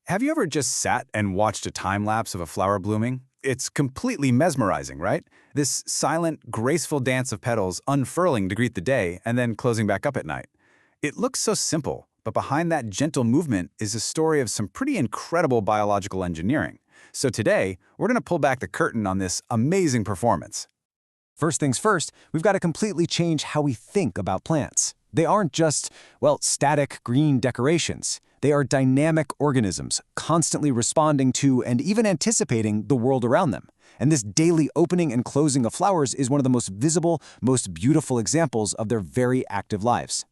Have you ever just sat and watched a time lapse of a flower blooming? It's completely mesmerizing, right? This silent, graceful dance of petals unfurling to greet the day and then closing back up at night. It looks so simple, but behind that gentle movement is a story of some pretty incredible biological engineering. So today, we're going to pull back the curtain on this amazing performance. First things first, we've got to completely change how we think about plants. They aren't just, well, static green decorations. They are dynamic organisms, constantly responding to and even anticipating the world around them. And this daily opening and closing of flowers is one of the most visible, most beautiful examples of their very active lives.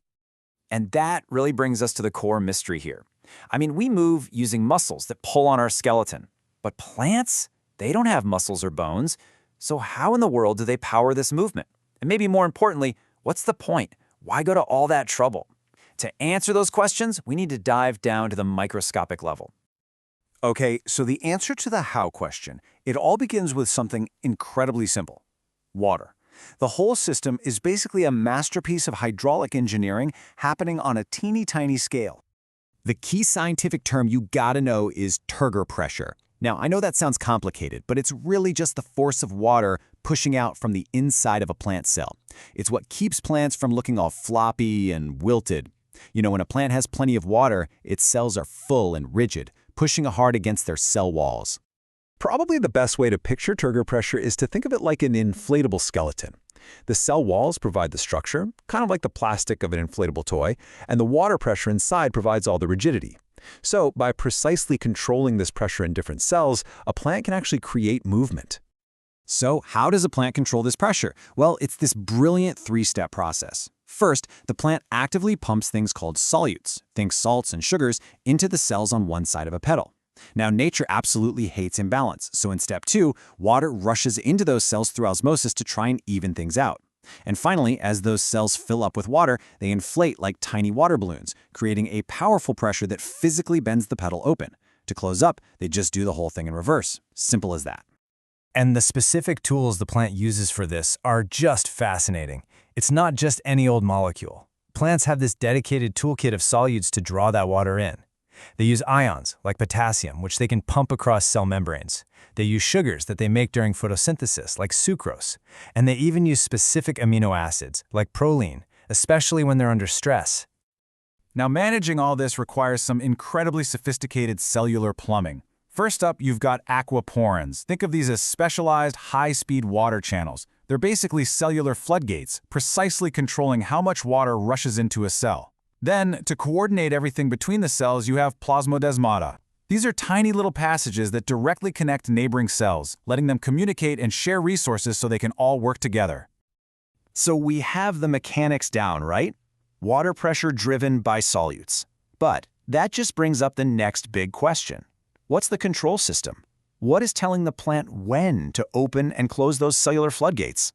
And that really brings us to the core mystery here. I mean, we move using muscles that pull on our skeleton. But plants, they don't have muscles or bones. So how in the world do they power this movement? And maybe more importantly, what's the point? Why go to all that trouble? To answer those questions, we need to dive down to the microscopic level. Okay, so the answer to the how question, it all begins with something incredibly simple: water. The whole system is basically a masterpiece of hydraulic engineering happening on a teeny tiny scale. The key scientific term you gotta know is turgor pressure. Now, I know that sounds complicated, but it's really just the force of water pushing out from the inside of a plant cell. It's what keeps plants from looking all floppy and wilted. You know, when a plant has plenty of water, its cells are full and rigid, pushing hard against their cell walls. Probably the best way to picture turgor pressure is to think of it like an inflatable skeleton. The cell walls provide the structure, kind of like the plastic of an inflatable toy, and the water pressure inside provides all the rigidity. So, by precisely controlling this pressure in different cells, a plant can actually create movement. So, how does a plant control this pressure? Well, it's this brilliant three-step process. First, the plant actively pumps things called solutes, think salts and sugars, into the cells on one side of a petal. Now, nature absolutely hates imbalance, so in step 2, water rushes into those cells through osmosis to try and even things out. And finally, as those cells fill up with water, they inflate like tiny water balloons, creating a powerful pressure that physically bends the petal open. To close up, they just do the whole thing in reverse. Simple as that. And the specific tools the plant uses for this are just fascinating. It's not just any old molecule. Plants have this dedicated toolkit of solutes to draw that water in. They use ions, like potassium, which they can pump across cell membranes. They use sugars that they make during photosynthesis, like sucrose. And they even use specific amino acids, like proline, especially when they're under stress. Now, managing all this requires some incredibly sophisticated cellular plumbing. First up, you've got aquaporins. Think of these as specialized, high-speed water channels. They're basically cellular floodgates, precisely controlling how much water rushes into a cell. Then, to coordinate everything between the cells, you have plasmodesmata. These are tiny little passages that directly connect neighboring cells, letting them communicate and share resources so they can all work together. So we have the mechanics down, right? Water pressure driven by solutes. But that just brings up the next big question. What's the control system? What is telling the plant when to open and close those cellular floodgates?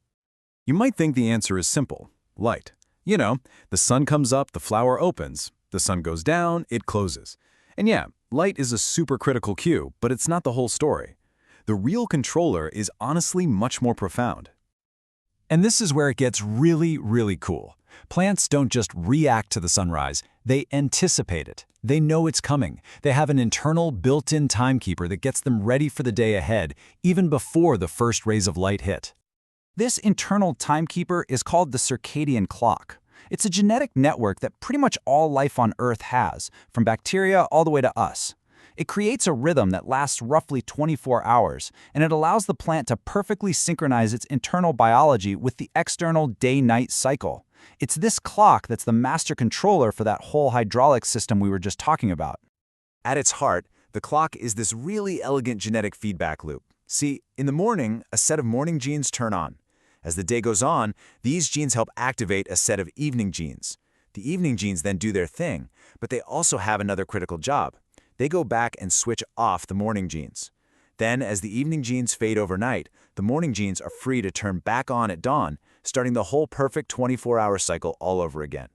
You might think the answer is simple: light. You know, the sun comes up, the flower opens. The sun goes down, it closes. And yeah, light is a super critical cue, but it's not the whole story. The real controller is honestly much more profound. And this is where it gets really, really cool. Plants don't just react to the sunrise, they anticipate it. They know it's coming. They have an internal built-in timekeeper that gets them ready for the day ahead, even before the first rays of light hit. This internal timekeeper is called the circadian clock. It's a genetic network that pretty much all life on Earth has, from bacteria all the way to us. It creates a rhythm that lasts roughly 24 hours, and it allows the plant to perfectly synchronize its internal biology with the external day-night cycle. It's this clock that's the master controller for that whole hydraulic system we were just talking about. At its heart, the clock is this really elegant genetic feedback loop. See, in the morning, a set of morning genes turn on. As the day goes on, these genes help activate a set of evening genes. The evening genes then do their thing, but they also have another critical job. They go back and switch off the morning genes. Then, as the evening genes fade overnight, the morning genes are free to turn back on at dawn, starting the whole perfect 24-hour cycle all over again.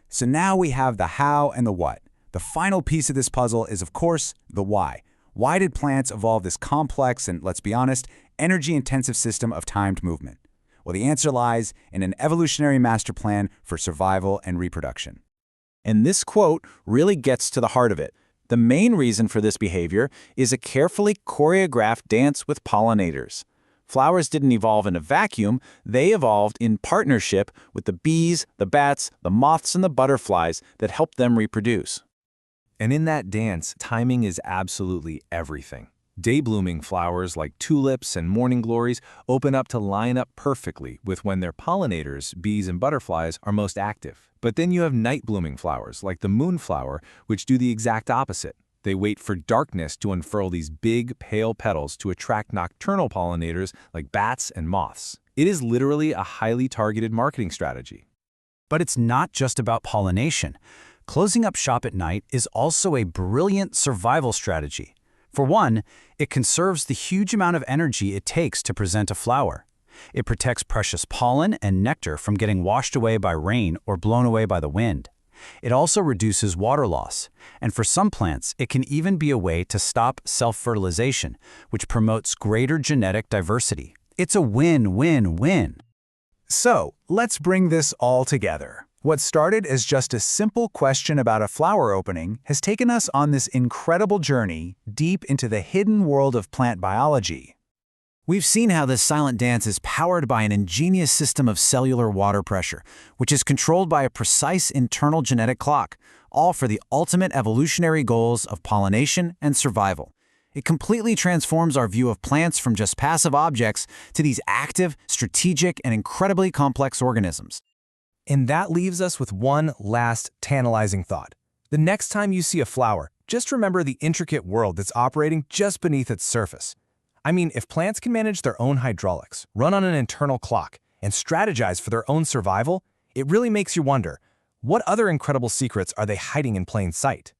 So now we have the how and the what. The final piece of this puzzle is, of course, the why. Why did plants evolve this complex and, let's be honest, energy-intensive system of timed movement? Well, the answer lies in an evolutionary master plan for survival and reproduction. And this quote really gets to the heart of it. The main reason for this behavior is a carefully choreographed dance with pollinators. Flowers didn't evolve in a vacuum, they evolved in partnership with the bees, the bats, the moths, and the butterflies that helped them reproduce. And in that dance, timing is absolutely everything. Day-blooming flowers like tulips and morning glories open up to line up perfectly with when their pollinators, bees and butterflies, are most active. But then you have night-blooming flowers like the moonflower, which do the exact opposite. They wait for darkness to unfurl these big, pale petals to attract nocturnal pollinators like bats and moths. It is literally a highly targeted marketing strategy. But it's not just about pollination. Closing up shop at night is also a brilliant survival strategy. For one, it conserves the huge amount of energy it takes to present a flower. It protects precious pollen and nectar from getting washed away by rain or blown away by the wind. It also reduces water loss, and for some plants, it can even be a way to stop self-fertilization, which promotes greater genetic diversity. It's a win-win-win. So, let's bring this all together. What started as just a simple question about a flower opening has taken us on this incredible journey deep into the hidden world of plant biology. We've seen how this silent dance is powered by an ingenious system of cellular water pressure, which is controlled by a precise internal genetic clock, all for the ultimate evolutionary goals of pollination and survival. It completely transforms our view of plants from just passive objects to these active, strategic, and incredibly complex organisms. And that leaves us with one last tantalizing thought. The next time you see a flower, just remember the intricate world that's operating just beneath its surface. I mean, if plants can manage their own hydraulics, run on an internal clock, and strategize for their own survival, it really makes you wonder, what other incredible secrets are they hiding in plain sight?